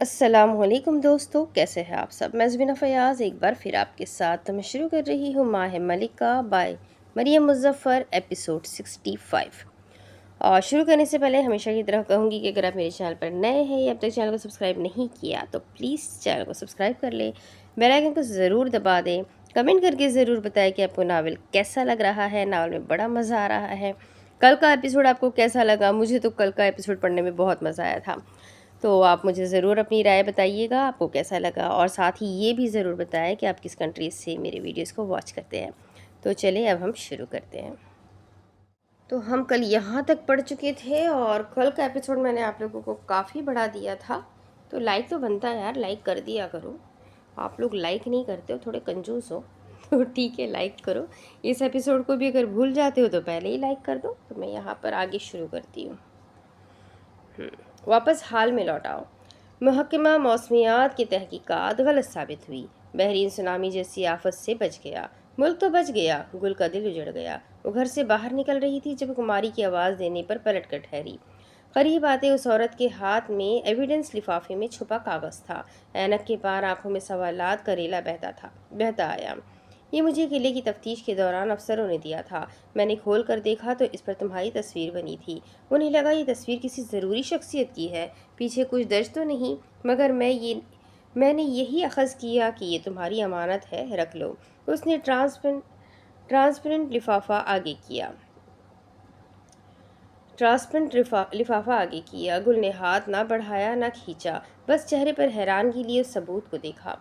السلام علیکم دوستو، کیسے ہیں آپ سب؟ میں زبینہ فیاض ایک بار پھر آپ کے ساتھ میں شروع کر رہی ہوں ماہ ملکہ بائی مریم مظفر ایپیسوڈ 65۔ اور شروع کرنے سے پہلے ہمیشہ کی طرح کہوں گی کہ اگر آپ میرے چینل پر نئے ہیں یا اب تک چینل کو سبسکرائب نہیں کیا تو پلیز چینل کو سبسکرائب کر لیں، بیل آئیکن کو ضرور دبا دیں، کمنٹ کر کے ضرور بتائیں کہ آپ کو ناول کیسا لگ رہا ہے، ناول میں بڑا مزہ آ رہا ہے۔ کل کا ایپیسوڈ آپ کو کیسا لگا؟ مجھے تو کل کا ایپیسوڈ پڑھنے میں بہت مزہ آیا تھا، تو آپ مجھے ضرور اپنی رائے بتائیے گا آپ کو کیسا لگا، اور ساتھ ہی یہ بھی ضرور بتائیں کہ آپ کس کنٹری سے میرے ویڈیوز کو واچ کرتے ہیں۔ تو چلیں اب ہم شروع کرتے ہیں۔ تو ہم کل یہاں تک پڑھ چکے تھے اور کل کا ایپیسوڈ میں نے آپ لوگوں کو کافی بڑھا دیا تھا، تو لائک تو بنتا ہے یار، لائک کر دیا کرو۔ آپ لوگ لائک نہیں کرتے ہو، تھوڑے کنجوس ہو تو ٹھیک ہے، لائک کرو۔ اس ایپیسوڈ کو بھی اگر بھول جاتے ہو تو پہلے ہی لائک کر دو۔ تو میں یہاں پر آگے شروع کرتی ہوں۔ واپس حال میں لوٹاؤ۔ محکمہ موسمیات کی تحقیقات غلط ثابت ہوئی، بحرین سونامی جیسی آفت سے بچ گیا۔ ملک تو بچ گیا، گل کا دل اجڑ گیا۔ وہ گھر سے باہر نکل رہی تھی جب کماری کی آواز دینے پر پلٹ کر ٹھہری۔ قریب آتے اس عورت کے ہاتھ میں ایویڈنس لفافے میں چھپا کاغذ تھا۔ اینک کے پار آنکھوں میں سوالات کا ریلا بہتا آیا۔ یہ مجھے قلعے کی تفتیش کے دوران افسروں نے دیا تھا۔ میں نے کھول کر دیکھا تو اس پر تمہاری تصویر بنی تھی۔ انہیں لگا یہ تصویر کسی ضروری شخصیت کی ہے، پیچھے کچھ درج تو نہیں، مگر میں نے یہی اخذ کیا کہ یہ تمہاری امانت ہے، رکھ لو۔ اس نے ٹرانسپرنٹ لفافہ آگے کیا۔ گل نے ہاتھ نہ بڑھایا نہ کھینچا، بس چہرے پر حیرانگی لیے اس ثبوت کو دیکھا۔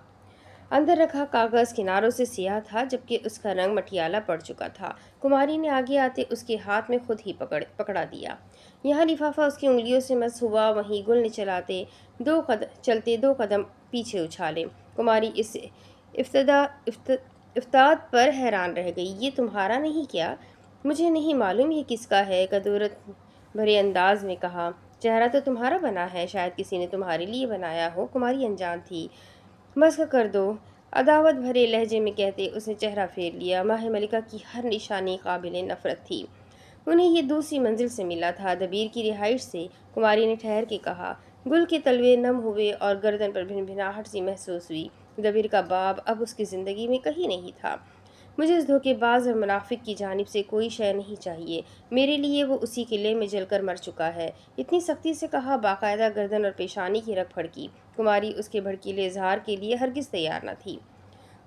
اندر رکھا کاغذ کناروں سے سیاہ تھا جبکہ اس کا رنگ مٹیالہ پڑ چکا تھا۔ کماری نے آگے آتے اس کے ہاتھ میں خود ہی پکڑا دیا۔ یہاں لفافہ اس کی انگلیوں سے مس ہوا، وہیں گل نے چلتے دو قدم پیچھے اچھالے۔ کماری اس افتاد پر حیران رہ گئی۔ یہ تمہارا نہیں کیا؟ مجھے نہیں معلوم یہ کس کا ہے، کدورت بھرے انداز میں کہا۔ چہرہ تو تمہارا بنا ہے، شاید کسی نے تمہارے لیے بنایا ہو۔ کماری انجان تھی۔ مسخ کر دو، عداوت بھرے لہجے میں کہتے اس نے چہرہ پھیر لیا۔ ماہ ملکہ کی ہر نشانی قابل نفرت تھی۔ انہیں یہ دوسری منزل سے ملا تھا، دبیر کی رہائش سے۔ کماری نے ٹھہر کے کہا۔ گل کے تلوے نم ہوئے اور گردن پر بھنبھناہٹ سی محسوس ہوئی۔ دبیر کا باب اب اس کی زندگی میں کہیں نہیں تھا۔ مجھے اس دھوکے باز اور منافق کی جانب سے کوئی شے نہیں چاہیے۔ میرے لیے وہ اسی قلعے میں جل کر مر چکا ہے۔ اتنی سختی سے کہا، باقاعدہ گردن اور پیشانی کی رگ پھڑکی۔ کماری اس کے بھڑکیلے اظہار کے لیے ہرگز تیار نہ تھی۔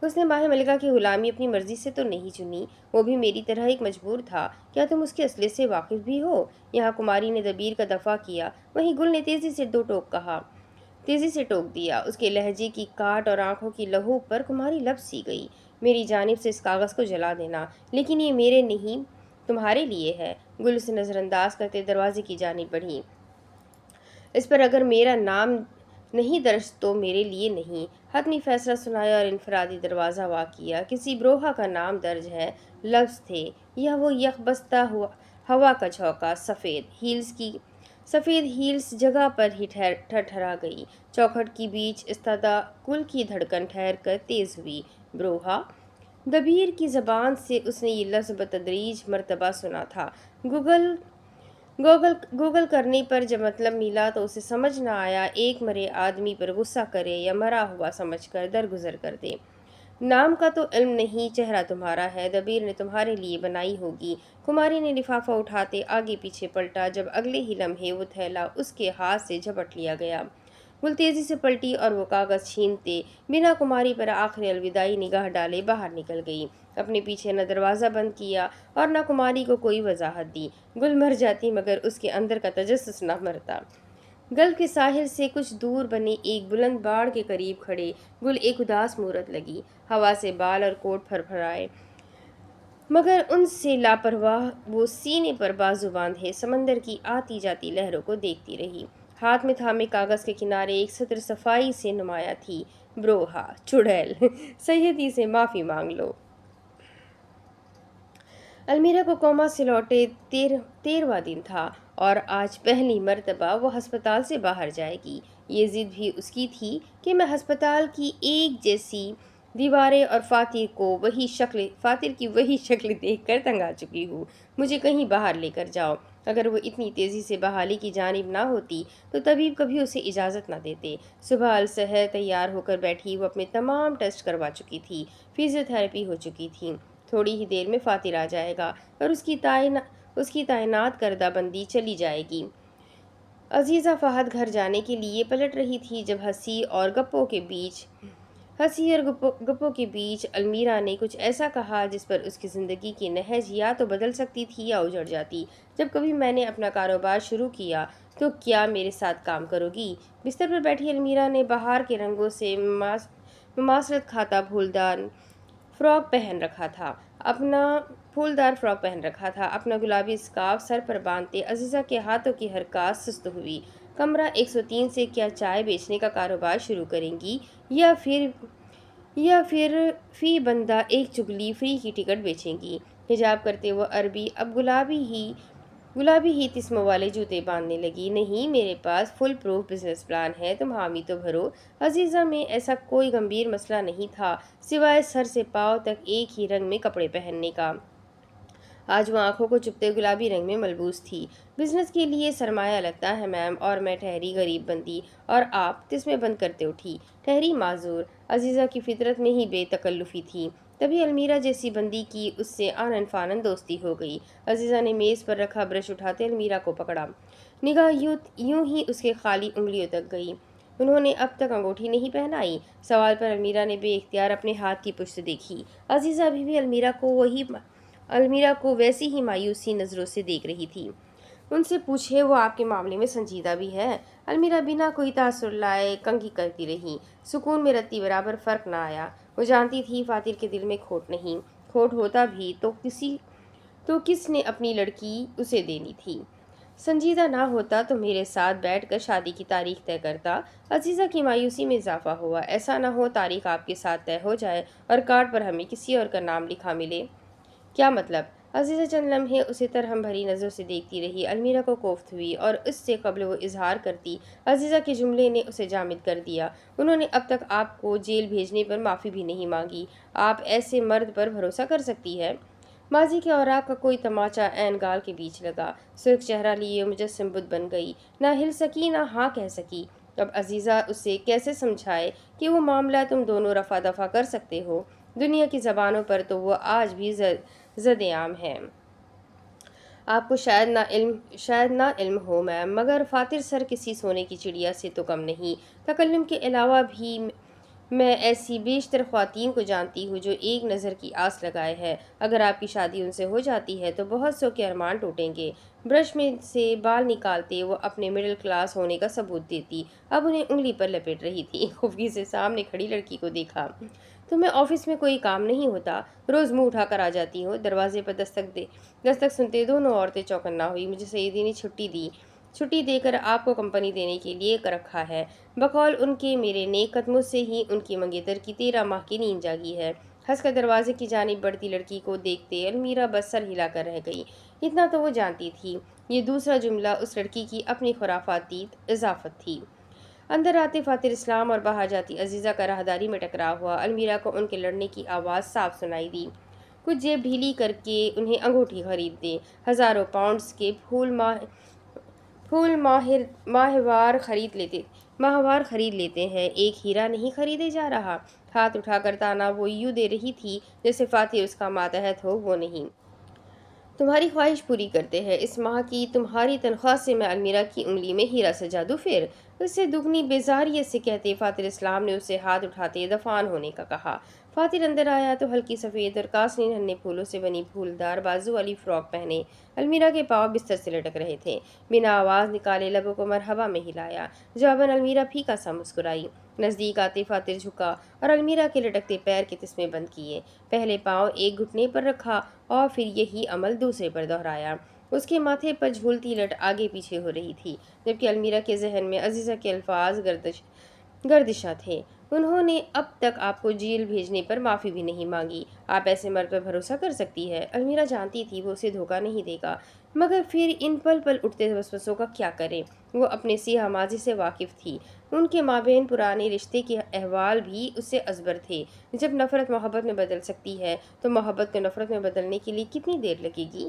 اس نے ماہ ملکہ کی غلامی اپنی مرضی سے تو نہیں چنی، وہ بھی میری طرح ایک مجبور تھا۔ کیا تم اس کے اصلے سے واقف بھی ہو؟ یہاں کماری نے دبیر کا دفاع کیا، وہیں گل نے تیزی سے ٹوک دیا۔ اس کے لہجے کی کاٹ اور آنکھوں کی لہو پر کماری لب سی گئی۔ میری جانب سے اس کاغذ کو جلا دینا، لیکن یہ میرے نہیں تمہارے لیے ہے۔ گل اسے نظر انداز کرتے دروازے کی جانب بڑھی۔ اس پر اگر میرا نام نہیں درج تو میرے لیے نہیں۔ حتمی فیصلہ سنایا اور انفرادی دروازہ وا کیا۔ کسی بروہا کا نام درج ہے، لفظ تھے، یا وہ یک بستہ ہوا کا جھونکا۔ سفید ہیلز جگہ پر ہی ٹھہرا گئی۔ چوکھٹ کی بیچ استدا کل کی دھڑکن ٹھہر کر تیز ہوئی۔ بروہا؟ دبیر کی زبان سے اس نے یہ لفظ بتدریج مرتبہ سنا تھا۔ گوگل کرنے پر جب مطلب ملا تو اسے سمجھ نہ آیا، ایک مرے آدمی پر غصہ کرے یا مرا ہوا سمجھ کر درگزر کر دے۔ نام کا تو علم نہیں، چہرہ تمہارا ہے، دبیر نے تمہارے لیے بنائی ہوگی۔ کماری نے لفافہ اٹھاتے آگے پیچھے پلٹا، جب اگلے ہی لمحے وہ تھیلا اس کے ہاتھ سے جھپٹ لیا گیا۔ گل تیزی سے پلٹی اور وہ کاغذ چھینتے بنا کماری پر آخری الوداعی نگاہ ڈالے باہر نکل گئی۔ اپنے پیچھے نہ دروازہ بند کیا اور نہ کماری کو کوئی وضاحت دی۔ گل مر جاتی مگر اس کے اندر کا تجسس نہ مرتا۔ گلف کے ساحل سے کچھ دور بنے ایک بلند باڑ کے قریب کھڑے گل ایک اداس مورت لگی۔ ہوا سے بال اور کوٹ پھرپھرائے، مگر ان سے لاپرواہ وہ سینے پر بازو باندھے سمندر کی آتی جاتی لہروں کو دیکھتی رہی۔ ہاتھ میں تھامے کاغذ کے کنارے ایک سطر صفائی سے نمایاں تھی۔ بروہا، چڑیل، سیدی سے معافی مانگ لو۔ المیرا کو کوما سے لوٹے 13واں دن تھا اور آج پہلی مرتبہ وہ ہسپتال سے باہر جائے گی۔ یہ ضد بھی اس کی تھی کہ میں ہسپتال کی ایک جیسی دیواریں اور فاتر کی وہی شکل دیکھ کر تنگ آ چکی ہوں۔ مجھے کہیں باہر لے کر جاؤ۔ اگر وہ اتنی تیزی سے بحالی کی جانب نہ ہوتی تو طبیب کبھی اسے اجازت نہ دیتے۔ صبح السحر تیار ہو کر بیٹھی وہ اپنے تمام ٹیسٹ کروا چکی تھی، فزیو تھراپی ہو چکی تھی۔ تھوڑی ہی دیر میں فاتر آ جائے گا اور اس کی تعینات کردہ بندی چلی جائے گی۔ عزیزہ فہد گھر جانے کے لیے پلٹ رہی تھی جب ہنسی اور گپوں کے بیچ المیرا نے کچھ ایسا کہا جس پر اس کی زندگی کی نہج یا تو بدل سکتی تھی یا اجڑ جاتی۔ جب کبھی میں نے اپنا کاروبار شروع کیا تو کیا میرے ساتھ کام کرو گی؟ بستر پر بیٹھی المیرا نے بہار کے رنگوں سے مماثلت کھاتا فراک پہن رکھا تھا اپنا گلابی اسکارف سر پر باندھتے عزیزہ کے ہاتھوں کی حرکات سست ہوئی۔ کمرہ 103 سے کیا چائے بیچنے کا کاروبار شروع کریں گی یا پھر فی بندہ ایک چگلی فری کی ٹکٹ بیچیں گی؟ حجاب کرتے وہ عربی اب گلابی ہی تسموں والے جوتے باندھنے لگی۔ نہیں، میرے پاس فل پروف بزنس پلان ہے، تم حامی تو بھرو۔ عزیزہ میں ایسا کوئی گمبھیر مسئلہ نہیں تھا سوائے سر سے پاؤں تک ایک ہی رنگ میں کپڑے پہننے کا۔ آج وہ آنکھوں کو چبھتے گلابی رنگ میں ملبوس تھی۔ بزنس کے لیے سرمایہ لگتا ہے میم، اور میں ٹھہری غریب بندی، اور آپ؟ تسمے بند کرتے اٹھی، ٹھہری معذور۔ عزیزہ کی فطرت میں ہی بے تکلفی تھی، تبھی المیرا جیسی بندی کی اس سے آنن فانن دوستی ہو گئی۔ عزیزہ نے میز پر رکھا برش اٹھاتے المیرا کو پکڑا، نگاہ یوں ہی اس کے خالی انگلیوں تک گئی۔ انہوں نے اب تک انگوٹھی نہیں پہنائی؟ سوال پر المیرا نے بے اختیار اپنے ہاتھ کی پشت دیکھی۔ عزیزہ ابھی بھی المیرا کو ویسی ہی مایوسی نظروں سے دیکھ رہی تھی۔ ان سے پوچھے وہ آپ کے معاملے میں سنجیدہ بھی ہے؟ المیرا بنا کوئی تاثر لائے کنگھی کرتی رہی۔ سکون میں رتی برابر فرق نہ آیا۔ وہ جانتی تھی فاتر کے دل میں کھوٹ نہیں، کھوٹ ہوتا بھی تو کس نے اپنی لڑکی اسے دینی تھی؟ سنجیدہ نہ ہوتا تو میرے ساتھ بیٹھ کر شادی کی تاریخ طے کرتا۔ عزیزہ کی مایوسی میں اضافہ ہوا۔ ایسا نہ ہو تاریخ آپ کے ساتھ طے ہو جائے اور کارڈ پر ہمیں کسی اور کا نام لکھا ملے۔ کیا مطلب؟ عزیزہ چند لمحے اسے ترہم بھری نظروں سے دیکھتی رہی۔ المیرا کو کوفت ہوئی اور اس سے قبل وہ اظہار کرتی، عزیزہ کے جملے نے اسے جامد کر دیا۔ انہوں نے اب تک آپ کو جیل بھیجنے پر معافی بھی نہیں مانگی۔ آپ ایسے مرد پر بھروسہ کر سکتی ہے؟ ماضی کے اوراق کا کوئی تماچا عین گال کے بیچ لگا۔ سرخ چہرہ لیے مجسم بدھ بن گئی، نہ ہل سکی نہ ہاں کہہ سکی۔ اب عزیزہ اسے کیسے سمجھائے کہ وہ معاملہ تم دونوں رفع دفع کر سکتے ہو؟ دنیا کی زبانوں پر تو وہ آج بھی زد عام ہے۔ آپ کو شاید نہ علم ہو میم، مگر فاتر سر کسی سونے کی چڑیا سے تو کم نہیں۔ تکلم کے علاوہ بھی میں ایسی بیشتر خواتین کو جانتی ہوں جو ایک نظر کی آس لگائے ہے۔ اگر آپ کی شادی ان سے ہو جاتی ہے تو بہت سو کے ارمان ٹوٹیں گے۔ برش میں سے بال نکالتے وہ اپنے مڈل کلاس ہونے کا ثبوت دیتی، اب انہیں انگلی پر لپیٹ رہی تھی۔ خفگی سے سامنے کھڑی لڑکی کو دیکھا۔ تمہیں آفس میں کوئی کام نہیں ہوتا؟ روز منہ اٹھا کر آ جاتی ہو۔ دروازے پر دستک سنتے دونوں عورتیں چوکنا ہوئی۔ مجھے سیدی نے چھٹی دے کر آپ کو کمپنی دینے کے لیے رکھا ہے۔ بقول ان کے میرے نیک قدموں سے ہی ان کی منگیتر کی 13 ماہ کی نیند جاگی ہے۔ ہنس کر دروازے کی جانب بڑھتی لڑکی کو دیکھتے المیرا بس سر ہلا کر رہ گئی۔ اتنا تو وہ جانتی تھی، یہ دوسرا جملہ اس لڑکی کی اپنی خرافاتی اضافت تھی۔ اندر آتے فاتر اسلام اور باہر جاتی عزیزہ کا راہداری میں ٹکراؤ ہوا۔ المیرا کو ان کے لڑنے کی آواز صاف سنائی دی۔ کچھ جیب ڈھیلی کر کے انہیں انگوٹھی خرید دیں۔ ہزاروں پاؤنڈز کے پھول ماہوار خرید لیتے ہیں، ایک ہیرا نہیں خریدے جا رہا۔ ہاتھ اٹھا کر تانا وہ یوں دے رہی تھی جیسے فاتر اس کا ماتحت ہو۔ وہ نہیں، تمہاری خواہش پوری کرتے ہیں۔ اس ماہ کی تمہاری تنخواہ سے میں المیرا کی انگلی میں ہیرا سجا دوں پھر؟ اس سے دگنی بیزاریت سے کہتے فاتر اسلام نے اسے ہاتھ اٹھاتے دفعان ہونے کا کہا۔ فاتر اندر آیا تو ہلکی سفید اور کاسنی ننھے پھولوں سے بنی پھولدار بازو والی فراک پہنے المیرا کے پاؤں بستر سے لٹک رہے تھے۔ بنا آواز نکالے لبوں کو مرحبا میں ہلایا۔ جواباً المیرا پھیکا سا مسکرائی۔ نزدیک آتے فاتر جھکا اور المیرا کے لٹکتے پیر کے تسمے بند کیے۔ پہلے پاؤں ایک گھٹنے پر رکھا اور پھر یہی عمل دوسرے پر دہرایا۔ اس کے ماتھے پر جھولتی لٹ آگے پیچھے ہو رہی تھی، جبکہ المیرا کے ذہن میں عزیزہ کے الفاظ گردشہ تھے۔ انہوں نے اب تک آپ کو جیل بھیجنے پر معافی بھی نہیں مانگی۔ آپ ایسے مرد پر بھروسہ کر سکتی ہے؟ المیرا جانتی تھی وہ اسے دھوکہ نہیں دے گا، مگر پھر ان پل پل اٹھتے وسوسوں کا کیا کرے؟ وہ اپنے سیاہ ماضی سے واقف تھی، ان کے مابین پرانے رشتے کے احوال بھی اس سے ازبر تھے۔ جب نفرت محبت میں بدل سکتی ہے تو محبت کو نفرت میں بدلنے کے لیے کتنی دیر لگے گی؟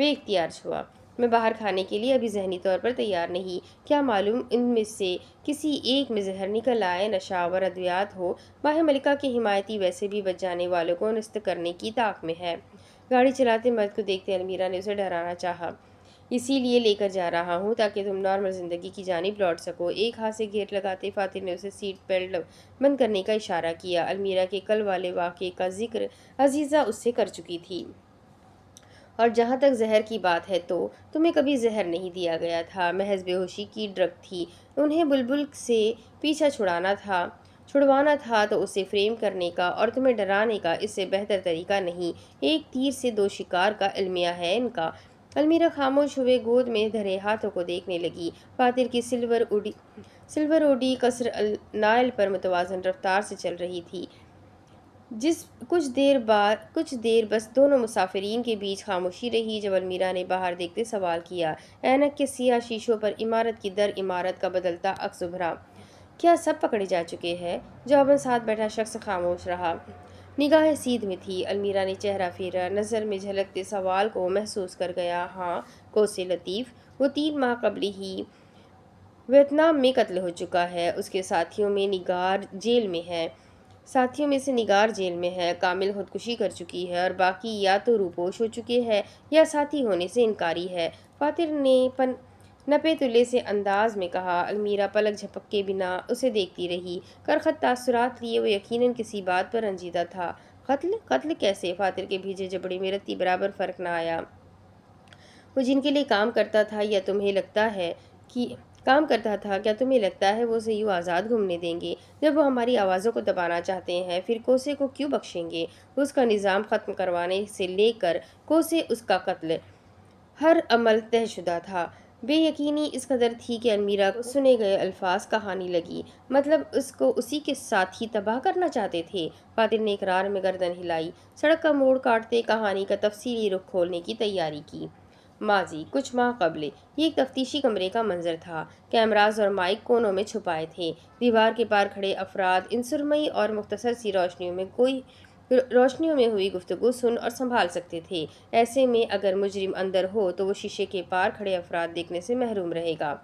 بے اختیار چھوا۔ میں باہر کھانے کے لیے ابھی ذہنی طور پر تیار نہیں، کیا معلوم ان میں سے کسی ایک میں زہر نکل آئے، نشاور ادویات ہو۔ ماہ ملکہ کے حمایتی ویسے بھی بچ جانے والوں کو نست کرنے کی طاق میں ہے۔ گاڑی چلاتے مرد کو دیکھتے المیرا نے اسے ڈرانا چاہا۔ اسی لیے لے کر جا رہا ہوں تاکہ تم نارمل زندگی کی جانب لوٹ سکو۔ ایک ہاتھ سے گیٹ لگاتے فاتر نے اسے سیٹ بیلٹ بند کرنے کا اشارہ کیا۔ المیرا کے کل والے واقعے کا ذکر عزیزہ اس سے کر چکی تھی، اور جہاں تک زہر کی بات ہے تو تمہیں کبھی زہر نہیں دیا گیا تھا، محض بے ہوشی کی ڈرگ تھی۔ انہیں بلبل سے پیچھا چھڑوانا تھا تو اسے فریم کرنے کا اور تمہیں ڈرانے کا اس سے بہتر طریقہ نہیں۔ ایک تیر سے دو شکار کا علمیہ ہے ان کا۔ المیرا خاموش ہوئے گود میں دھرے ہاتھوں کو دیکھنے لگی۔ فاتر کی سلور اوڈی قصر النائل پر متوازن رفتار سے چل رہی تھی۔ کچھ دیر بس دونوں مسافرین کے بیچ خاموشی رہی، جب المیرا نے باہر دیکھتے سوال کیا۔ اینک کے سیاہ شیشوں پر عمارت کی در عمارت کا بدلتا عکس ابھرا۔ کیا سب پکڑے جا چکے ہیں؟ جواباً ساتھ بیٹھا شخص خاموش رہا۔ نگاہیں سیدھ میں تھی۔ المیرا نے چہرہ پھیرا، نظر میں جھلکتے سوال کو محسوس کر گیا۔ ہاں، کوسے لطیف، وہ 3 ماہ قبل ہی ویتنام میں قتل ہو چکا ہے۔ اس کے ساتھیوں میں سے نگار جیل میں ہے، کامل خودکشی کر چکی ہے، اور باقی یا تو روپوش ہو چکے ہیں یا ساتھی ہونے سے انکاری ہے۔ فاتر نے نپے تلے سے انداز میں کہا۔ المیرا پلک جھپکے بنا اسے دیکھتی رہی۔ کرخت تاثرات لیے وہ یقیناً کسی بات پر رنجیدہ تھا۔ قتل کیسے؟ فاتر کے بھیجے جبڑے میں رتی برابر فرق نہ آیا۔ وہ جن کے لیے کام کرتا تھا کیا تمہیں لگتا ہے وہ اسے یوں آزاد گھومنے دیں گے؟ جب وہ ہماری آوازوں کو دبانا چاہتے ہیں پھر کوسے کو کیوں بخشیں گے؟ اس کا نظام ختم کروانے سے لے کر کوسے اس کا قتل، ہر عمل طے شدہ تھا۔ بے یقینی اس قدر تھی کہ المیرا کو سنے گئے الفاظ کہانی لگی۔ مطلب اس کو اسی کے ساتھ ہی تباہ کرنا چاہتے تھے؟ فاتر نے اقرار میں گردن ہلائی۔ سڑک کا موڑ کاٹتے کہانی کا تفصیلی رخ کھولنے کی تیاری کی۔ ماضی، کچھ ماہ قبل، یہ ایک تفتیشی کمرے کا منظر تھا۔ کیمراز اور مائک کونوں میں چھپائے تھے۔ دیوار کے پار کھڑے افراد ان سرمئی اور مختصر سی روشنیوں میں ہوئی گفتگو سن اور سنبھال سکتے تھے۔ ایسے میں اگر مجرم اندر ہو تو وہ شیشے کے پار کھڑے افراد دیکھنے سے محروم رہے گا،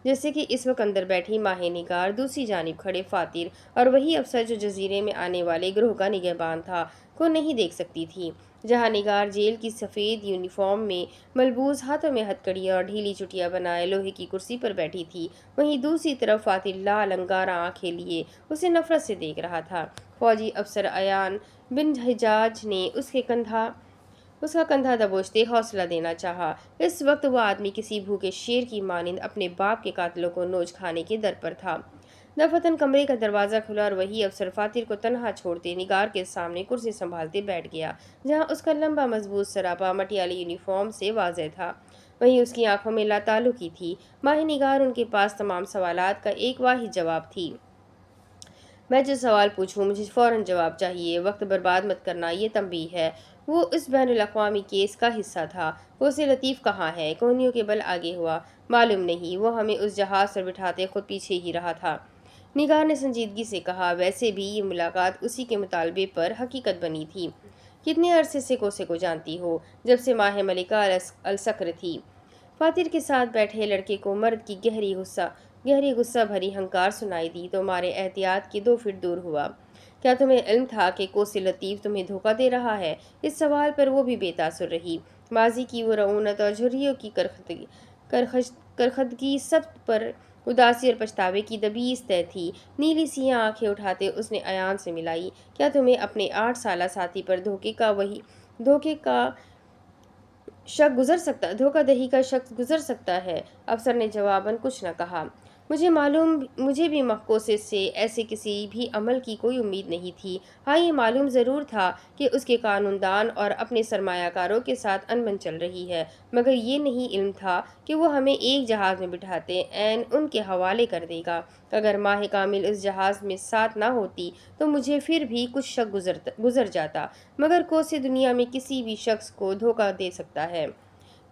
جیسے کہ اس وقت اندر بیٹھی ماہ نگار، دوسری جانب کھڑے فاتر اور وہی افسر جو جزیرے میں آنے والے گروہ کا نگہبان تھا کو نہیں دیکھ سکتی تھی۔ جہاں نگار جیل کی سفید یونیفارم میں ملبوس، ہاتھوں میں ہتکڑیاں اور ڈھیلی چٹیاں بنائے لوہے کی کرسی پر بیٹھی تھی، وہیں دوسری طرف فاتر لال انگارہ آنکھیں لیے اسے نفرت سے دیکھ رہا تھا۔ فوجی افسر عیان بن حجاج نے اس کا کندھا دبوچتے حوصلہ دینا چاہا۔ اس وقت وہ آدمی کسی بھوکے شیر کی مانند اپنے باپ کے قاتلوں کو نوچ کھانے کے در پر تھا۔ دفعتاً کمرے کا دروازہ کھلا اور وہی افسر فاتر کو تنہا چھوڑتے نگار کے سامنے کرسی سنبھالتے بیٹھ گیا، جہاں اس کا لمبا مضبوط سراپا مٹیالے یونیفارم سے واضح تھا، وہیں اس کی آنکھوں میں لاتعلقی تھی۔ ماہ نگار ان کے پاس تمام سوالات کا ایک واحد جواب تھی۔ میں جو سوال پوچھوں مجھے فوراً جواب چاہیے، وقت برباد مت کرنا، یہ تنبیہ ہے۔ وہ اس بین الاقوامی کیس کا حصہ تھا۔ کوسے لطیف کہاں ہے؟ کوہنیوں کے بل آگے ہوا۔ معلوم نہیں، وہ ہمیں اس جہاز پر بٹھاتے خود پیچھے ہی رہا تھا، نگار نے سنجیدگی سے کہا۔ ویسے بھی یہ ملاقات اسی کے مطالبے پر حقیقت بنی تھی۔ کتنے عرصے سے کوسے کو جانتی ہو؟ جب سے ماہ ملکہ السکر تھی۔ فاتر کے ساتھ بیٹھے لڑکے کو مرد کی گہری غصہ بھری ہنکار سنائی دی تو مارے احتیاط کے 2 فٹ دور ہوا۔ کیا تمہیں علم تھا کہ کوسے لطیف تمہیں دھوکہ دے رہا ہے؟ اس سوال پر وہ بھی بے تاثر رہی۔ ماضی کی وہ رعونت اور جھریوں کی کرخدگی سب پر اداسی اور پچھتاوے کی دبیس طے تھی۔ نیلی سیاہ آنکھیں اٹھاتے اس نے عیان سے ملائی۔ کیا تمہیں اپنے 8 سالہ ساتھی پر دھوکہ دہی کا شک گزر سکتا ہے؟ افسر نے جواباً کچھ نہ کہا۔ مجھے بھی کوسے سے ایسے کسی بھی عمل کی کوئی امید نہیں تھی۔ ہاں، یہ معلوم ضرور تھا کہ اس کے قانون دان اور اپنے سرمایہ کاروں کے ساتھ انبن چل رہی ہے، مگر یہ نہیں علم تھا کہ وہ ہمیں ایک جہاز میں بٹھاتے عین ان کے حوالے کر دے گا۔ اگر ماہ کامل اس جہاز میں ساتھ نہ ہوتی تو مجھے پھر بھی کچھ شک گزر جاتا، مگر کوسے دنیا میں کسی بھی شخص کو دھوکہ دے سکتا ہے۔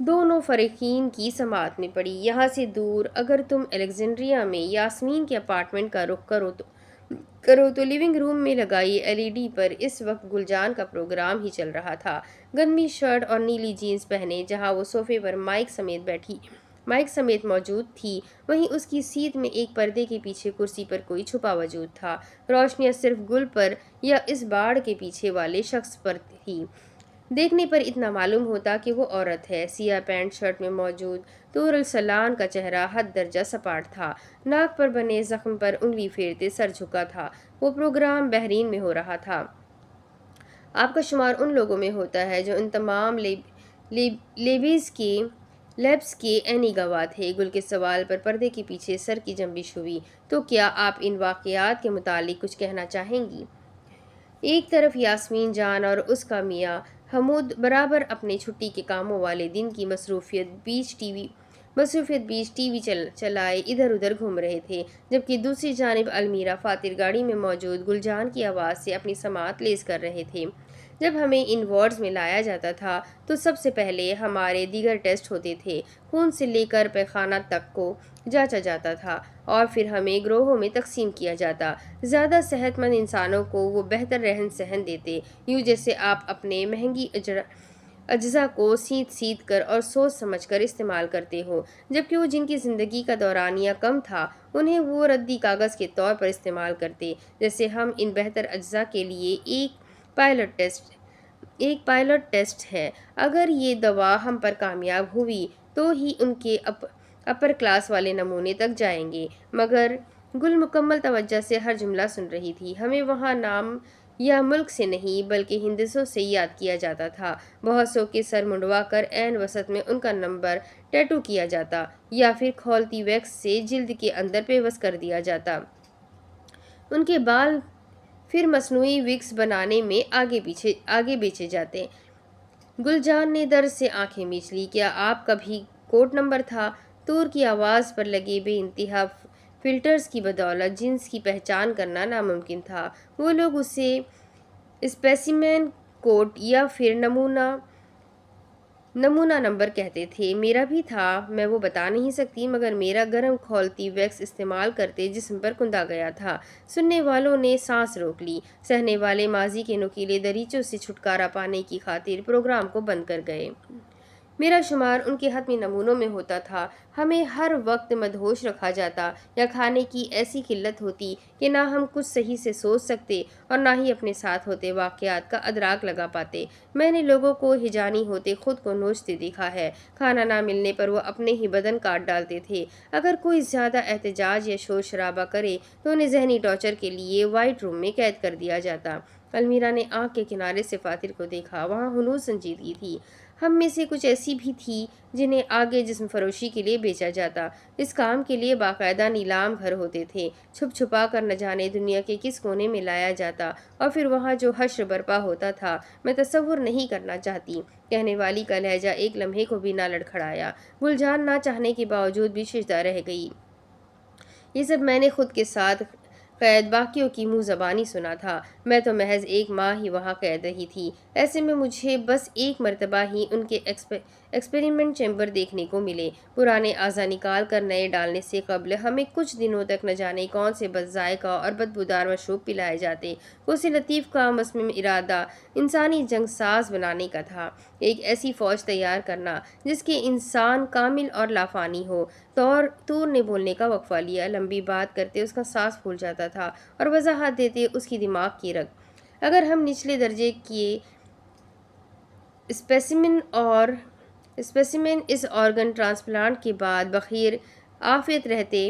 دونوں فریقین کی سماعت میں پڑی۔ یہاں سے دور اگر تم الیگزینڈریا میں یاسمین کے اپارٹمنٹ کا رخ کرو تو لیونگ روم میں لگائی LED پر اس وقت گلجان کا پروگرام ہی چل رہا تھا۔ گندمی شرٹ اور نیلی جینز پہنے جہاں وہ صوفے پر مائک سمیت موجود تھی، وہیں اس کی سیٹ میں ایک پردے کے پیچھے کرسی پر کوئی چھپا وجود تھا۔ روشنیاں صرف گل پر یا اس باڑ کے پیچھے والے شخص پر تھی۔ دیکھنے پر اتنا معلوم ہوتا کہ وہ عورت ہے۔ سیاہ پینٹ شرٹ میں موجود طور السلان کا چہرہ حد درجہ سپاٹ تھا، ناک پر بنے زخم پر انگلی پھیرتے سر جھکا تھا۔ وہ پروگرام بحرین میں ہو رہا تھا۔ آپ کا شمار ان لوگوں میں ہوتا ہے جو ان تمام لیبس کے عینی گواہ تھے۔ گل کے سوال پر پردے کے پیچھے سر کی جنبش ہوئی۔ تو کیا آپ ان واقعات کے متعلق کچھ کہنا چاہیں گی؟ ایک طرف یاسمین جان اور اس کا میاں حمود برابر اپنے چھٹی کے کاموں والے دن کی مصروفیت بیچ ٹی وی چلائے ادھر ادھر گھوم رہے تھے، جبکہ دوسری جانب المیرا فاتر گاڑی میں موجود گلجان کی آواز سے اپنی سماعت لیس کر رہے تھے۔ جب ہمیں ان وارڈز میں لایا جاتا تھا تو سب سے پہلے ہمارے دیگر ٹیسٹ ہوتے تھے، خون سے لے کر پیخانہ تک کو جانچا جاتا تھا اور پھر ہمیں گروہوں میں تقسیم کیا جاتا۔ زیادہ صحت مند انسانوں کو وہ بہتر رہن سہن دیتے، یوں جیسے آپ اپنے مہنگی اجزاء کو سیدھ کر اور سوچ سمجھ کر استعمال کرتے ہو، جبکہ وہ جن کی زندگی کا دورانیہ کم تھا انہیں وہ ردی کاغذ کے طور پر استعمال کرتے، جیسے ہم ان بہتر اجزاء کے لیے ایک پائلٹ ٹیسٹ ہے۔ اگر یہ دوا ہم پر کامیاب ہوئی تو ہی ان کے اپر کلاس والے نمونے تک جائیں گے۔ مگر گل مکمل توجہ سے ہر جملہ سن رہی تھی۔ ہمیں وہاں نام یا ملک سے نہیں بلکہ ہندسوں سے یاد کیا جاتا تھا۔ بہت سو کے سر منڈوا کر عین وسط میں ان کا نمبر ٹیٹو کیا جاتا یا پھر کھولتی ویکس سے جلد کے اندر پیوست کر دیا جاتا۔ ان کے بال پھر مصنوعی وگز بنانے میں آگے بیچے جاتے۔ گلجان نے درد سے آنکھیں میچ لی۔ کیا آپ کا بھی کوڈ نمبر تھا؟ طور کی آواز پر لگے بے انتہا فلٹرز کی بدولت جنس کی پہچان کرنا ناممکن تھا۔ وہ لوگ اسے اسپیسیمن کوڈ یا پھر نمونہ نمبر کہتے تھے۔ میرا بھی تھا، میں وہ بتا نہیں سکتی، مگر میرا گرم کھولتی ویکس استعمال کرتے جسم پر کندھا گیا تھا۔ سننے والوں نے سانس روک لی۔ سہنے والے ماضی کے نکیلے دریچوں سے چھٹکارا پانے کی خاطر پروگرام کو بند کر گئے۔ میرا شمار ان کے حتمی نمونوں میں ہوتا تھا۔ ہمیں ہر وقت مدہوش رکھا جاتا یا کھانے کی ایسی قلت ہوتی کہ نہ ہم کچھ صحیح سے سوچ سکتے اور نہ ہی اپنے ساتھ ہوتے واقعات کا ادراک لگا پاتے۔ میں نے لوگوں کو ہجانی ہوتے خود کو نوچتے دیکھا ہے۔ کھانا نہ ملنے پر وہ اپنے ہی بدن کاٹ ڈالتے تھے۔ اگر کوئی زیادہ احتجاج یا شور شرابہ کرے تو انہیں ذہنی ٹارچر کے لیے وائٹ روم میں قید کر دیا جاتا۔ المیرا نے آنکھ کے کنارے سے فاتر کو دیکھا۔ وہاں ہنوز سنجیدگی تھی۔ ہم میں سے کچھ ایسی بھی تھی جنہیں آگے جسم فروشی کے لیے بیچا جاتا۔ اس کام کے لیے باقاعدہ نیلام گھر ہوتے تھے۔ چھپ چھپا کر نہ جانے دنیا کے کس کونے میں لایا جاتا اور پھر وہاں جو حشر برپا ہوتا تھا میں تصور نہیں کرنا چاہتی۔ کہنے والی کا لہجہ ایک لمحے کو بھی نہ لڑکھڑایا۔ گلجان نہ چاہنے کے باوجود بھی ششدر رہ گئی۔ یہ سب میں نے خود کے ساتھ قید باقیوں کی منہ زبانی سنا تھا۔ میں تو محض 1 ماہ ہی وہاں قید رہی تھی۔ ایسے میں مجھے بس ایک مرتبہ ہی ان کے ایکسپیریمنٹ چیمبر دیکھنے کو ملے۔ پرانے اعضاء نکال کر نئے ڈالنے سے قبل ہمیں کچھ دنوں تک نہ جانے کون سے بد ذائقہ اور بدبودار مشروب پلائے جاتے۔ اسے لطیف کا مصمم ارادہ انسانی جنگ ساز بنانے کا تھا، ایک ایسی فوج تیار کرنا جس کے انسان کامل اور لافانی ہو۔ طور نے بولنے کا وقفہ لیا۔ لمبی بات کرتے اس کا سانس پھول جاتا تھا اور وضاحت دیتے اس کی دماغ کی رگ۔ اگر ہم نچلے درجے کے اسپیسیمن اس آرگن ٹرانسپلانٹ کے بعد بخیر عافیت رہتے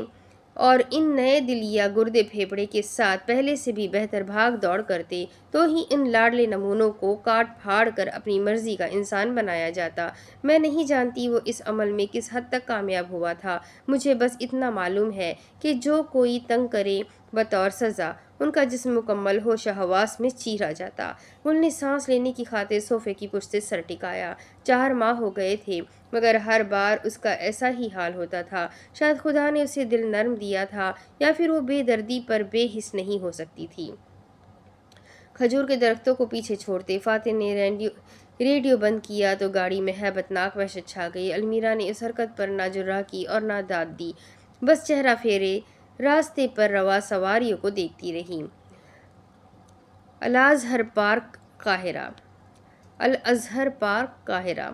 اور ان نئے دل یا گردے پھیپھڑے کے ساتھ پہلے سے بھی بہتر بھاگ دوڑ کرتے تو ہی ان لاڈلے نمونوں کو کاٹ پھاڑ کر اپنی مرضی کا انسان بنایا جاتا۔ میں نہیں جانتی وہ اس عمل میں کس حد تک کامیاب ہوا تھا۔ مجھے بس اتنا معلوم ہے کہ جو کوئی تنگ کرے بطور سزا ان کا جسم مکمل ہوش و حواس میں چیرا جاتا۔ گل نے سانس لینے کی خاطر صوفے کی پشت سے سر ٹکایا۔ 4 ماہ ہو گئے تھے مگر ہر بار اس کا ایسا ہی حال ہوتا تھا۔ شاید خدا نے اسے دل نرم دیا تھا یا پھر وہ بے دردی پر بے حس نہیں ہو سکتی تھی۔ کھجور کے درختوں کو پیچھے چھوڑتے فاتح نے ریڈیو بند کیا تو گاڑی میں ہیبتناک وحشت چھا گئی۔ المیرا نے اس حرکت پر نہ جرح کی اور نہ داد دی، بس چہرہ پھیرے راستے پر رواں سواریوں کو دیکھتی رہی۔ الازہر پارک، قاہرہ۔ الازہر پارک، قاہرہ۔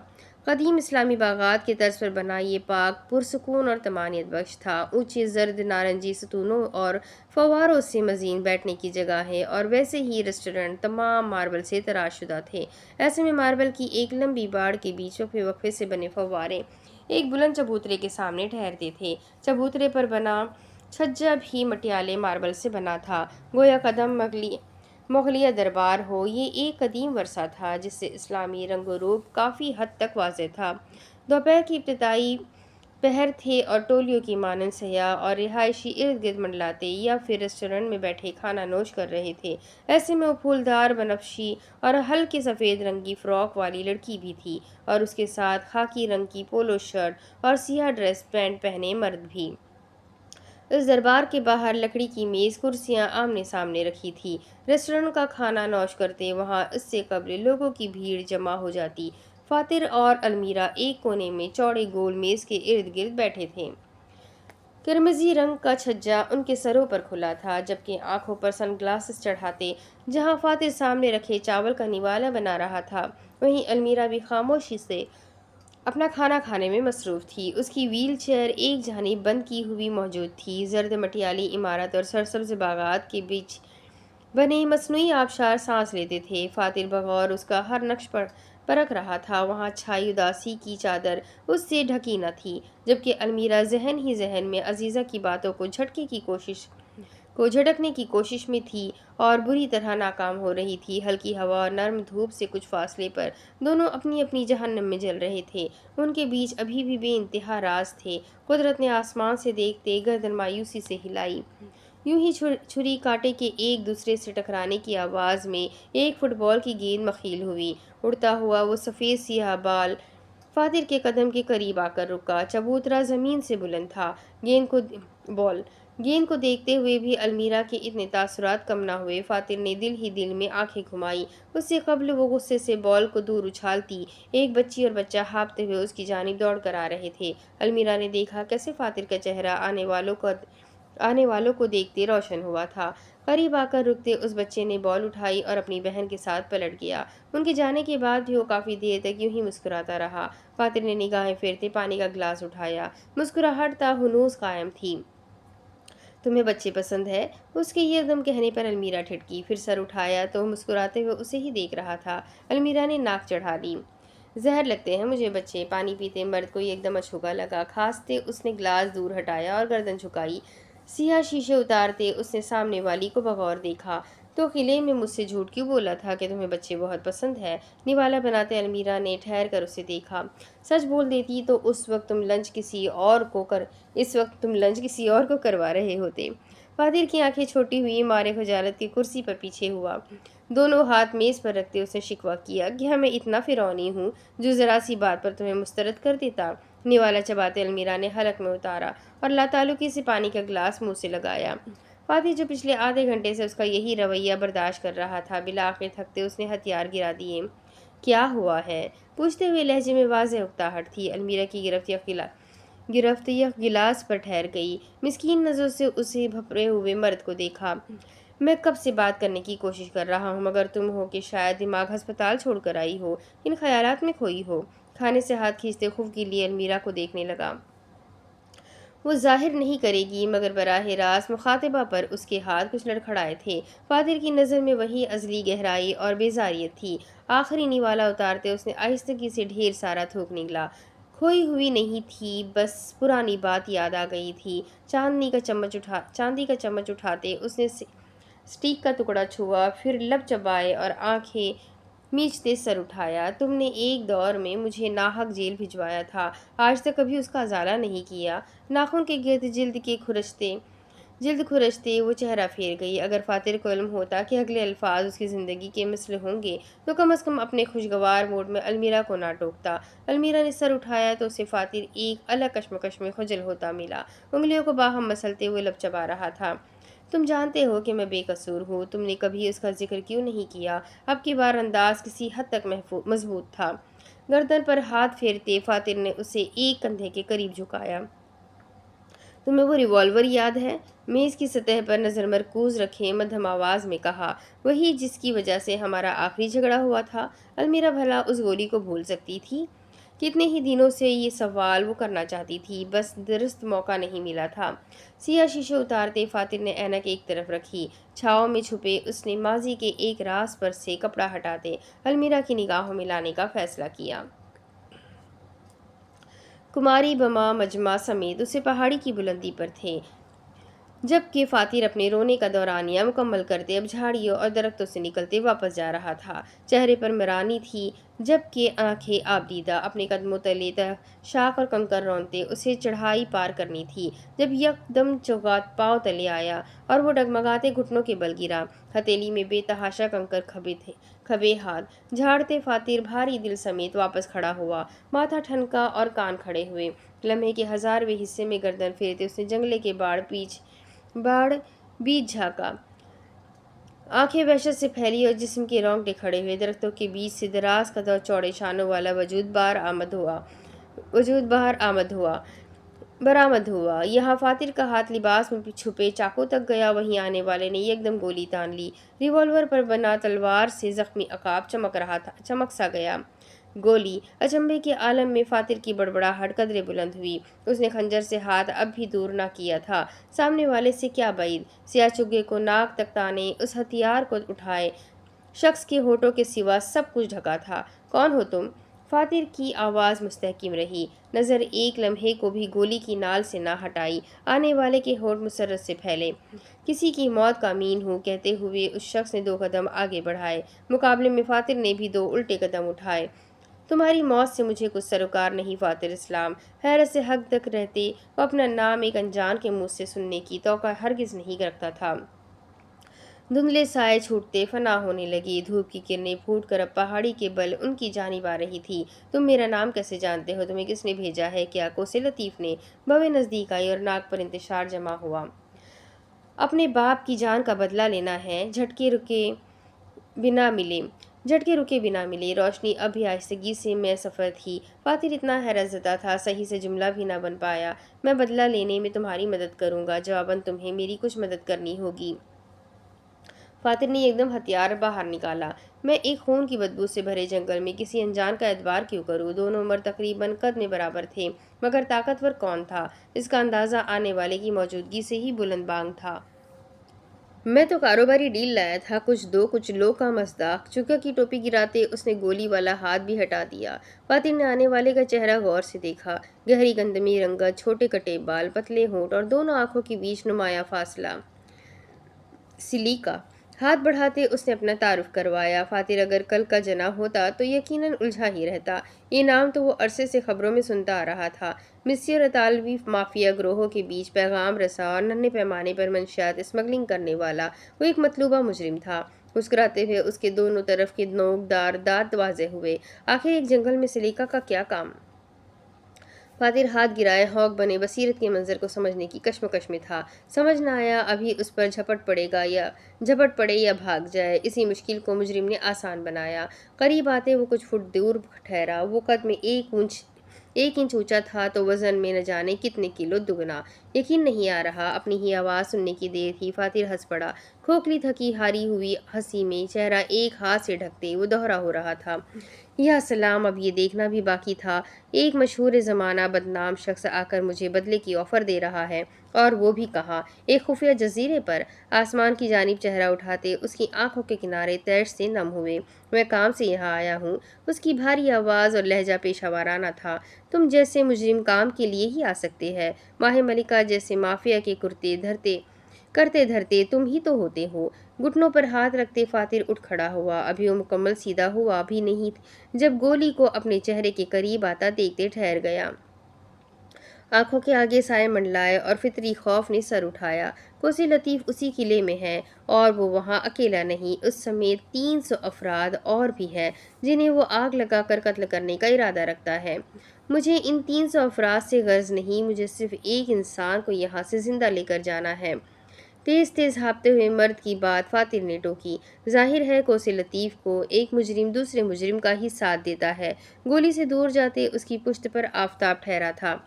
قدیم اسلامی باغات کے طرز پر بنا یہ پارک پرسکون اور طمانینت بخش تھا۔ اونچے زرد نارنجی ستونوں اور فواروں سے مزین بیٹھنے کی جگہ ہے، اور ویسے ہی ریسٹورنٹ تمام ماربل سے تراش شدہ تھے۔ ایسے میں ماربل کی ایک لمبی باڑ کے بیچ وقفے وقفے سے بنے فوارے ایک بلند چبوترے کے سامنے ٹھہرتے تھے۔ چبوترے پر بنا چھجا بھی مٹیالے ماربل سے بنا تھا، گویا قدم مغلیہ دربار ہو۔ یہ ایک قدیم ورثہ تھا جس سے اسلامی رنگ و روپ کافی حد تک واضح تھا۔ دوپہر کی ابتدائی پہر تھے اور ٹولیوں کی مانند سیاح اور رہائشی ارد گرد منڈلاتے یا پھر ریسٹورنٹ میں بیٹھے کھانا نوش کر رہے تھے۔ ایسے میں وہ پھولدار بنفشی اور ہلکے سفید رنگ کی فراک والی لڑکی بھی تھی، اور اس کے ساتھ خاکی رنگ کی پولو شرٹ اور سیاہ ڈریس پینٹ پہنے مرد بھی۔ اس دربار کے باہر لکڑی کی میز کرسیاں آمنے سامنے رکھی تھی۔ ریسٹورنٹ کا کھانا نوش کرتے وہاں اس سے قبل لوگوں کی بھیڑ جمع ہو جاتی۔ فاتر اور المیرا ایک کونے میں چوڑے گول میز کے ارد گرد بیٹھے تھے۔ کرمزی رنگ کا چھجا ان کے سروں پر کھلا تھا، جبکہ آنکھوں پر سن گلاسز چڑھاتے جہاں فاتر سامنے رکھے چاول کا نوالا بنا رہا تھا، وہیں المیرا بھی خاموشی سے اپنا کھانا کھانے میں مصروف تھی۔ اس کی ویل چیئر ایک جانب بند کی ہوئی موجود تھی۔ زرد مٹیالی عمارت اور سرسبز باغات کے بیچ بنے مصنوعی آبشار سانس لیتے تھے۔ فاتر بغور اس کا ہر نقش پرکھ رہا تھا۔ وہاں چھائی اداسی کی چادر اس سے ڈھکی نہ تھی، جبکہ المیرا ذہن ہی ذہن میں عزیزہ کی باتوں کو جھٹکنے کی کوشش میں تھی اور بری طرح ناکام ہو رہی تھی۔ ہلکی ہوا اور نرم دھوپ سے کچھ فاصلے پر دونوں اپنی اپنی جہنم میں جل رہے تھے۔ ان کے بیچ ابھی بھی بے انتہا راز تھے۔ قدرت نے آسمان سے دیکھتے گردن مایوسی سے ہلائی۔ یوں ہی چھری کانٹے کے ایک دوسرے سے ٹکرانے کی آواز میں ایک فٹ بال کی گیند مخیل ہوئی۔ اڑتا ہوا وہ سفید سیاہ بال فاتر کے قدم کے قریب آ کر رکا۔ چبوترا زمین سے بلند تھا۔ گیند کو دیکھتے ہوئے بھی المیرا کے اتنے تاثرات کم نہ ہوئے۔ فاتر نے دل ہی دل میں آنکھیں گھمائیں۔ اس سے قبل وہ غصے سے بال کو دور اچھالتی، ایک بچی اور بچہ ہانپتے ہوئے اس کی جانب دوڑ کر آ رہے تھے۔ المیرا نے دیکھا کیسے فاتر کا چہرہ آنے والوں کو دیکھتے روشن ہوا تھا۔ قریب آ کر رکتے اس بچے نے بال اٹھائی اور اپنی بہن کے ساتھ پلٹ گیا۔ ان کے جانے کے بعد بھی وہ کافی دیر تک یوں ہی مسکراتا رہا۔ فاتر نے نگاہیں پھیرتے پانی کا گلاس اٹھایا۔ مسکراہٹ تا ہنوز قائم تھی۔ تمہیں بچے پسند ہے؟ اس کے یہ دم کہنے پر المیرا ٹھٹکی، پھر سر اٹھایا تو وہ مسکراتے ہوئے اسے ہی دیکھ رہا تھا۔ المیرا نے ناک چڑھا لی۔ زہر لگتے ہیں مجھے بچے۔ پانی پیتے مرد کو ایک دم اچھوکا لگا۔ کھانستے اس نے گلاس دور ہٹایا اور گردن جھکائی۔ سیاہ شیشے اتارتے اس نے سامنے والی کو بغور دیکھا۔ تو قلعے میں مجھ سے جھوٹ کیوں بولا تھا کہ تمہیں بچے بہت پسند ہے؟ نوالا بناتے المیرا نے ٹھہر کر اسے دیکھا۔ سچ بول دیتی تو اس وقت تم لنچ کسی اور کو کروا رہے ہوتے۔ فاتر کی آنکھیں چھوٹی ہوئی، مارے خجالت کے کرسی پر پیچھے ہوا۔ دونوں ہاتھ میز پر رکھتے اس نے شکوہ کیا، کیا میں اتنا فرعونی ہوں جو ذرا سی بات پر تمہیں مسترد کر دیتا؟ نوالا چباتے المیرا نے حلق میں اتارا اور لاتعلقی سے پانی کا گلاس منہ سے لگایا۔ فاتر جو پچھلے آدھے گھنٹے سے اس کا یہی رویہ برداشت کر رہا تھا، بالآخر تھکتے اس نے ہتھیار گرا دیے۔ کیا ہوا ہے؟ پوچھتے ہوئے لہجے میں واضح اکتاہٹ تھی۔ المیرا کی گرفت یک گلاس پر ٹھہر گئی۔ مسکین نظروں سے اسے بھپرے ہوئے مرد کو دیکھا۔ میں کب سے بات کرنے کی کوشش کر رہا ہوں، مگر تم ہو کہ شاید دماغ ہسپتال چھوڑ کر آئی ہو، ان خیالات میں کھوئی ہو۔ کھانے سے ہاتھ کھینچتے خوف کے لیے المیرا کو دیکھنے لگا۔ وہ ظاہر نہیں کرے گی، مگر براہ راست مخاطبہ پر اس کے ہاتھ کچھ لڑکھڑائے تھے۔ فاتر کی نظر میں وہی ازلی گہرائی اور بیزاریت تھی۔ آخری نوالا اتارتے اس نے آہستگی سے ڈھیر سارا تھوک نگلا۔ کھوئی ہوئی نہیں تھی، بس پرانی بات یاد آ گئی تھی۔ چاندی کا چمچ اٹھاتے اس نے سٹیک کا ٹکڑا چھوا، پھر لب چبائے اور آنکھیں میچتے سر اٹھایا۔ تم نے ایک دور میں مجھے ناحق جیل بھجوایا تھا، آج تک کبھی اس کا ازالہ نہیں کیا۔ ناخن کے گرد جلد کھرچتے وہ چہرہ پھیر گئی۔ اگر فاتر کو علم ہوتا کہ اگلے الفاظ اس کی زندگی کے مثل ہوں گے تو کم از کم اپنے خوشگوار موڈ میں المیرا کو نہ ٹوکتا۔ المیرا نے سر اٹھایا تو اسے فاتر ایک الگ کشمکش میں خجل ہوتا ملا، انگلیوں کو باہم مسلتے ہوئے لب چبا رہا تھا۔ تم جانتے ہو کہ میں بے قصور ہوں، تم نے کبھی اس کا ذکر کیوں نہیں کیا؟ اب کی بار انداز کسی حد تک مضبوط تھا۔ گردن پر ہاتھ پھیرتے فاتر نے اسے ایک کندھے کے قریب جھکایا۔ تمہیں وہ ریوالور یاد ہے؟ میز کی سطح پر نظر مرکوز رکھے مدھم آواز میں کہا۔ وہی جس کی وجہ سے ہمارا آخری جھگڑا ہوا تھا۔ المیرا بھلا اس گولی کو بھول سکتی تھی؟ کتنے ہی دنوں سے یہ سوال وہ کرنا چاہتی تھی، بس درست موقع نہیں ملا تھا۔ سیاہ شیشے اتارتے فاتر نے اینک ایک طرف رکھی۔ چھاؤں میں چھپے اس نے ماضی کے ایک راز پر سے کپڑا ہٹاتے المیرا کی نگاہوں میں لانے کا فیصلہ کیا۔ کماری بما مجمع سمیت اسے پہاڑی کی بلندی پر تھے، جبکہ فاتر اپنے رونے کا دورانیہ مکمل کرتے اب جھاڑیوں اور درختوں سے نکلتے واپس جا رہا تھا۔ چہرے پر مرانی تھی، جبکہ آنکھیں آبدیدہ۔ اپنے قدموں تلے شاخ اور کنکر رونتے اسے چڑھائی پار کرنی تھی، جب یکدم چوغات پاؤں تلے آیا اور وہ ڈگمگاتے گھٹنوں کے بل گرا۔ ہتھیلی میں بے تحاشا کنکر کھبے ہاتھ جھاڑتے فاتر بھاری دل سمیت واپس کھڑا ہوا، ماتھا ٹھنکا اور کان کھڑے ہوئے۔ لمحے کے ہزارویں حصے میں گردن پھیرتے اس نے جنگلے کے بیچ جھانکا۔ آنکھیں وحشت سے پھیلی اور جسم کے رونگٹے کھڑے ہوئے۔ درختوں کے بیچ سے دراز قد اور چوڑے شانوں والا وجود برآمد ہوا۔ یہاں فاتر کا ہاتھ لباس میں چھپے چاقو تک گیا، وہیں آنے والے نے یکدم گولی تان لی۔ ریوالور پر بنا تلوار سے زخمی عقاب چمک سا گیا۔ گولی! اچنبھے کے عالم میں فاتر کی بڑبڑاہٹ قدرے بلند ہوئی۔ اس نے خنجر سے ہاتھ اب بھی دور نہ کیا تھا۔ سامنے والے سے کیا بعید! سیاہ چگے کو ناک تک تانے اس ہتھیار کو اٹھائے شخص کے ہونٹوں کے سوا سب کچھ ڈھکا تھا۔ کون ہو تم؟ فاتر کی آواز مستحکم رہی، نظر ایک لمحے کو بھی گولی کی نال سے نہ ہٹائی۔ آنے والے کے ہونٹ مسرت سے پھیلے۔ کسی کی موت کا امین ہوں کہتے ہوئے اس شخص نے 2 قدم آگے بڑھائے۔ مقابلے میں فاتر نے بھی 2 الٹے قدم اٹھائے۔ تمہاری موت سے مجھے کچھ سروکار نہیں فاتر اسلام۔ حیرت سے حق تک رہتے وہ اپنا نام ایک انجان کے منہ سے سننے کی توقع ہرگز نہیں رکھتا تھا۔ دھندلے سائے چھوٹتے فنا ہونے لگے، دھوپ کی کرنیں پھوٹ کر اب پہاڑی کے بل ان کی جانب آ رہی تھی۔ تم میرا نام کیسے جانتے ہو؟ تمہیں کس نے بھیجا ہے؟ کیا کوسے لطیف نے؟ بوے نزدیک آئی اور ناک پر انتشار جمع ہوا۔ اپنے باپ کی جان کا بدلہ لینا ہے؟ جھٹکے رکے بنا ملے۔ روشنی اب بھی آہستگی سے میں سفر تھی۔ فاتر اتنا حیرت زدہ تھا، صحیح سے جملہ بھی نہ بن پایا۔ میں بدلہ لینے میں تمہاری مدد کروں گا، جواباً تمہیں میری کچھ مدد کرنی ہوگی۔ فاتر نے ایک دم ہتھیار باہر نکالا۔ میں ایک خون کی بدبو سے بھرے جنگل میں کسی انجان کا اعتبار کیوں کروں؟ دونوں مرد تقریباً قد میں برابر تھے، مگر طاقتور کون تھا؟ اس کا اندازہ آنے والے کی موجودگی سے ہی بلند بانگ تھا۔ میں تو کاروباری ڈیل لایا تھا، کچھ دو کچھ لو کا مصداق۔ چکا کی ٹوپی گراتے اس نے گولی والا ہاتھ بھی ہٹا دیا۔ فاتر نے آنے والے کا چہرہ غور سے دیکھا۔ گہری گندمی رنگت، چھوٹے کٹے بال، پتلے ہونٹ اور دونوں آنکھوں کے بیچ نمایاں فاصلہ۔ سلیقہ! ہاتھ بڑھاتے اس نے اپنا تعارف کروایا۔ فاتر اگر کل کا جنا ہوتا تو یقیناً الجھا ہی رہتا۔ یہ نام تو وہ عرصے سے خبروں میں سنتا آ رہا تھا۔ مصری اور اطالوی مافیا گروہوں کے بیچ پیغام رساں اور ننھے پیمانے پر منشیات اسمگلنگ کرنے والا وہ ایک مطلوبہ مجرم تھا۔ مسکراتے ہوئے اس کے دونوں طرف کے نوکدار دانت واضح ہوئے۔ آخر ایک جنگل میں سلیقہ کا کیا کام؟ فاتر ہاتھ گرائے ہوک بنے بصیرت کے منظر کو سمجھنے کی کشمکش میں تھا۔ سمجھ نہ آیا ابھی اس پر جھپٹ پڑے یا بھاگ جائے۔ اسی مشکل کو مجرم نے آسان بنایا۔ قریب آتے وہ کچھ فٹ دور ٹھہرا۔ وہ قد میں 1 انچ اونچا تھا تو وزن میں نہ جانے کتنے کلو دگنا۔ یقین نہیں آ رہا، اپنی ہی آواز سننے کی دیر تھی۔ فاتر ہنس پڑا، کھوکھلی تھکی ہاری ہوئی ہنسی میں چہرہ ایک ہاتھ سے ڈھکتے وہ دوہرا ہو رہا تھا۔ یا سلام! اب یہ دیکھنا بھی باقی تھا، ایک مشہور زمانہ بدنام شخص آ کر مجھے بدلے کی آفر دے رہا ہے، اور وہ بھی کہاں؟ ایک خفیہ جزیرے پر۔ آسمان کی جانب چہرہ اٹھاتے اس کی آنکھوں کے کنارے تیش سے نم ہوئے۔ میں کام سے یہاں آیا ہوں۔ اس کی بھاری آواز اور لہجہ پیشہ ورانہ تھا۔ تم جیسے مجرم کام کے لیے ہی آ سکتے ہیں، ماہ ملکہ جیسے مافیا کے کرتے دھرتے تم ہی تو ہوتے ہو۔ گھٹنوں پر ہاتھ رکھتے فاتر اٹھ کھڑا ہوا۔ ابھی وہ مکمل سیدھا ہوا بھی نہیں جب گولی کو اپنے چہرے کے قریب آتا دیکھتے ٹھہر گیا۔ آنکھوں کے آگے سائے منڈلائے اور فطری خوف نے سر اٹھایا۔ کوسے لطیف اسی قلعے میں ہے، اور وہ وہاں اکیلا نہیں، اس سمیت 300 افراد اور بھی ہیں جنہیں وہ آگ لگا کر قتل کرنے کا ارادہ رکھتا ہے۔ مجھے ان 300 افراد سے غرض نہیں، مجھے صرف ایک انسان کو یہاں سے زندہ لے کر جانا ہے۔ تیز تیز ہانپتے ہوئے مرد کی بات فاتر نے ٹوکی۔ ظاہر ہے کوسے لطیف کو ایک مجرم دوسرے مجرم کا ہی ساتھ دیتا ہے۔ گولی سے دور جاتے اس کی پشت پر آفتاب ٹھہرا تھا۔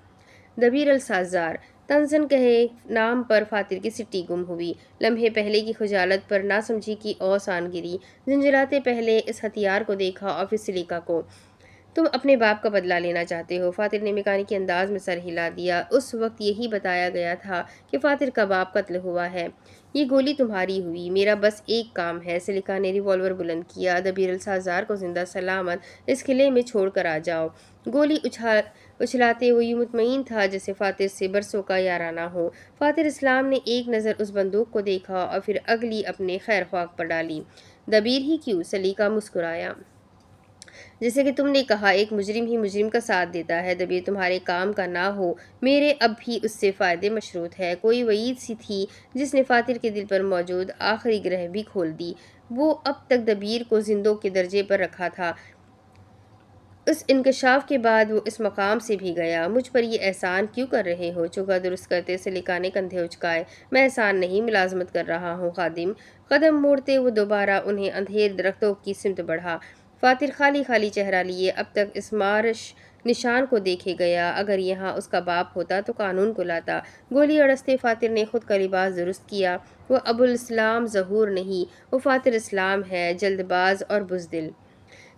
دبیر السازار تنزن کہے نام پر فاتر کی سٹی گم ہوئی۔ لمحے پہلے کی خجالت پر ناسمجھی کی اوس آن گری۔ جھنجھلاتے پہلے اس ہتھیار کو دیکھا اور پھر سلیقہ کو۔ تم اپنے باپ کا بدلہ لینا چاہتے ہو؟ فاتر نے میکانیکی انداز میں سر ہلا دیا۔ اس وقت یہی بتایا گیا تھا کہ فاتر کا باپ قتل ہوا ہے۔ یہ گولی تمہاری ہوئی، میرا بس ایک کام ہے۔ سلیقہ نے ریوالور بلند کیا۔ دبیر السازار کو زندہ سلامت اس قلعے میں چھوڑ کر آ جاؤ۔ گولی اچھلاتے وہ یوں مطمئن تھا جیسے فاتر سے برسوں کا یارانہ ہو۔ فاتر اسلام نے ایک نظر اس بندوق کو دیکھا اور پھر اگلی اپنے خیر خواہ پر ڈالی۔ دبیر ہی کیوں؟ سلیقہ مسکرایا۔ جیسے کہ تم نے کہا ایک مجرم ہی مجرم کا ساتھ دیتا ہے۔ دبیر تمہارے کام کا نہ ہو، میرے اب بھی اس سے فائدے مشروط ہے۔ کوئی وعید سی تھی جس نے فاتر کے دل پر موجود آخری گرہ بھی کھول دی۔ وہ اب تک دبیر کو زندوں کے درجے پر رکھا تھا۔ اس انکشاف کے بعد وہ اس مقام سے بھی گیا۔ مجھ پر یہ احسان کیوں کر رہے ہو؟ چوکا درست کرتے سلیقہ نے کندھے اچکائے۔ میں احسان نہیں، ملازمت کر رہا ہوں خادم۔ قدم موڑتے وہ دوبارہ انہیں اندھیر درختوں کی سمت بڑھا۔ فاتر خالی خالی چہرہ لیے اب تک اس مارش نشان کو دیکھے گیا۔ اگر یہاں اس کا باپ ہوتا تو قانون کو لاتا۔ گولی اڑستے فاتر نے خود کا لباس درست کیا۔ وہ ابو الاسلام ظہور نہیں، وہ فاتر اسلام ہے، جلد باز اور بزدل۔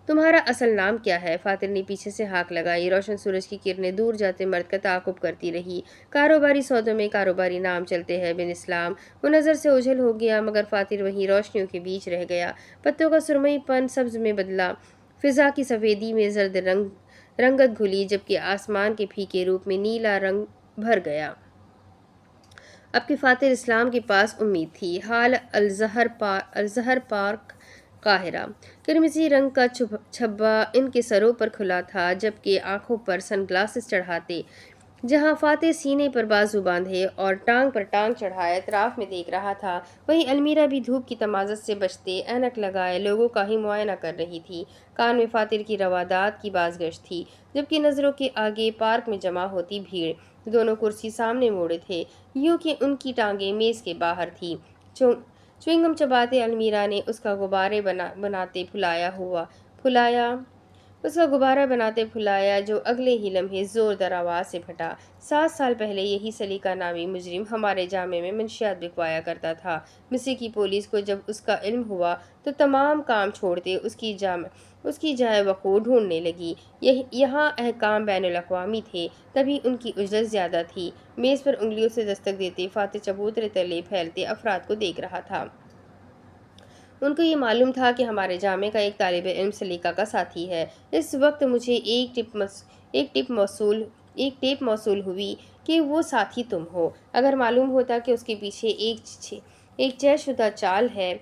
تمہارا اصل نام کیا ہے؟ فاتر نے پیچھے سے ہانک لگائی۔ روشن سورج کی کرنیں دور جاتے مرد کا تعاقب کرتی رہی۔ کاروباری سودوں میں کاروباری نام چلتے ہیں بن اسلام۔ وہ نظر سے اوجھل ہو گیا مگر فاتر وہیں روشنیوں کے بیچ رہ گیا۔ پتوں کا سرمئی پن سبز میں بدلا، فضا کی سفیدی میں زرد رنگت گھلی جبکہ آسمان کے پھیکے روپ میں نیلا رنگ بھر گیا۔ اب کہ فاتر اسلام کے پاس امید تھی۔ حال الزہر پارک قاہرہ۔ کرمزی رنگ کا چھبا ان کے سروں پر کھلا تھا جبکہ آنکھوں پر سن گلاسز چڑھاتے۔ جہاں فاتح سینے پر بازو باندھے اور ٹانگ پر ٹانگ چڑھائے اطراف میں دیکھ رہا تھا، وہیں المیرا بھی دھوپ کی تمازت سے بچتے اینک لگائے لوگوں کا ہی معائنہ کر رہی تھی۔ کان میں فاتر کی روادات کی بازگشت تھی جبکہ نظروں کے آگے پارک میں جمع ہوتی بھیڑ۔ دونوں کرسی سامنے موڑے تھے، یوں کہ ان کی ٹانگیں میز کے باہر تھیں۔ چوئنگم چباتے المیرا نے اس کا غبارے بناتے پھلایا جو اگلے ہی لمحے زوردار آواز سے پھٹا۔ 7 سال پہلے یہی سلیقہ نامی مجرم ہمارے جامع میں منشیات بکوایا کرتا تھا۔ مصر کی پولیس کو جب اس کا علم ہوا تو تمام کام چھوڑتے اس کی جائے وقوع ڈھونڈنے لگی۔ یہاں احکام بین الاقوامی تھے، تبھی ان کی اجرت زیادہ تھی۔ میز پر انگلیوں سے دستک دیتے فاتح چبوترے تلے پھیلتے افراد کو دیکھ رہا تھا۔ ان کو یہ معلوم تھا کہ ہمارے جامع کا ایک طالب علم سلیقہ کا ساتھی ہے۔ اس وقت مجھے ایک ٹیپ موصول ہوئی کہ وہ ساتھی تم ہو۔ اگر معلوم ہوتا کہ اس کے پیچھے ایک طے شدہ چال ہے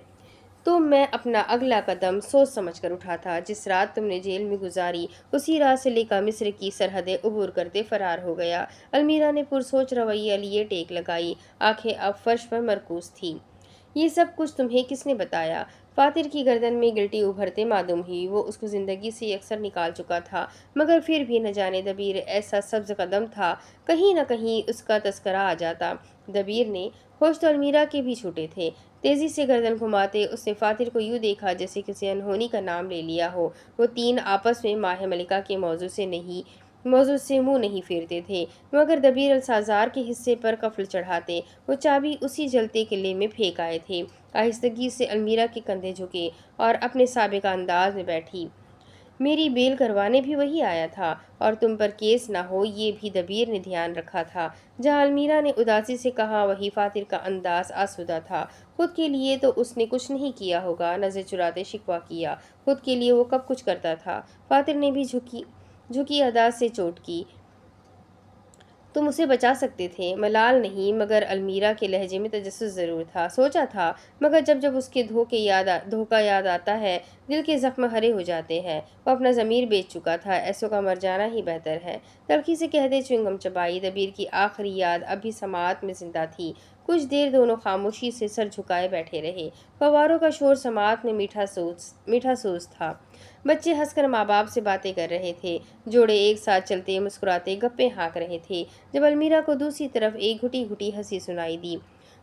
تو میں اپنا اگلا قدم سوچ سمجھ کر اٹھاتا۔ جس رات تم نے جیل میں گزاری اسی رات سلیقہ مصر کی سرحدیں عبور کرتے فرار ہو گیا۔ المیرا نے پرسوچ رویہ لیے ٹیک لگائی، آنکھیں اب فرش پر مرکوز تھیں۔ یہ سب کچھ تمہیں کس نے بتایا؟ فاتر کی گردن میں گلٹی ابھرتے معلوم ہوئی۔ وہ اس کو زندگی سے یکسر نکال چکا تھا مگر پھر بھی نہ جانے دبیر ایسا سبز قدم تھا، کہیں نہ کہیں اس کا تذکرہ آ جاتا۔ دبیر نے ہوش تو المیرا کے بھی چھوٹے تھے۔ تیزی سے گردن گھماتے اس نے فاتر کو یوں دیکھا جیسے کسی انہونی کا نام لے لیا ہو۔ وہ تین آپس میں ماہ ملکہ کے موضوع سے منہ نہیں پھیرتے تھے مگر دبیر السازار کے حصے پر قفل چڑھاتے۔ وہ چابی اسی جلتے قلعے میں پھینک آئے تھے۔ آہستگی سے المیرا کے کندھے جھکے اور اپنے سابقہ انداز میں بیٹھی۔ میری بیل کروانے بھی وہی آیا تھا اور تم پر کیس نہ ہو یہ بھی دبیر نے دھیان رکھا تھا۔ جہاں المیرا نے اداسی سے کہا وہی فاتر کا انداز آسودہ تھا۔ خود کے لیے تو اس نے کچھ نہیں کیا ہوگا، نظر چراتے شکوہ کیا۔ خود کے لیے وہ کب کچھ کرتا تھا؟ فاتر نے بھی جھکی ادا سے چوٹ کی۔ تم اسے بچا سکتے تھے، ملال نہیں، مگر المیرا کے لہجے میں تجسس ضرور تھا۔ سوچا تھا مگر جب اس کے دھوکہ یاد آتا ہے دل کے زخم ہرے ہو جاتے ہیں۔ وہ اپنا ضمیر بیچ چکا تھا، ایسوں کا مر جانا ہی بہتر ہے۔ تلخی سے کہتے چوئنگم چبائی۔ دبیر کی آخری یاد اب بھی سماعت میں زندہ تھی۔ کچھ دیر دونوں خاموشی سے سر جھکائے بیٹھے رہے۔ فواروں کا شور سماعت میں میٹھا سوز تھا۔ بچے ہنس کر ماں باپ سے باتیں کر رہے تھے، جوڑے ایک ساتھ چلتے مسکراتے گپیں ہانک رہے تھے۔ جب المیرا کو دوسری طرف ایک گھٹی گھٹی ہنسی سنائی دی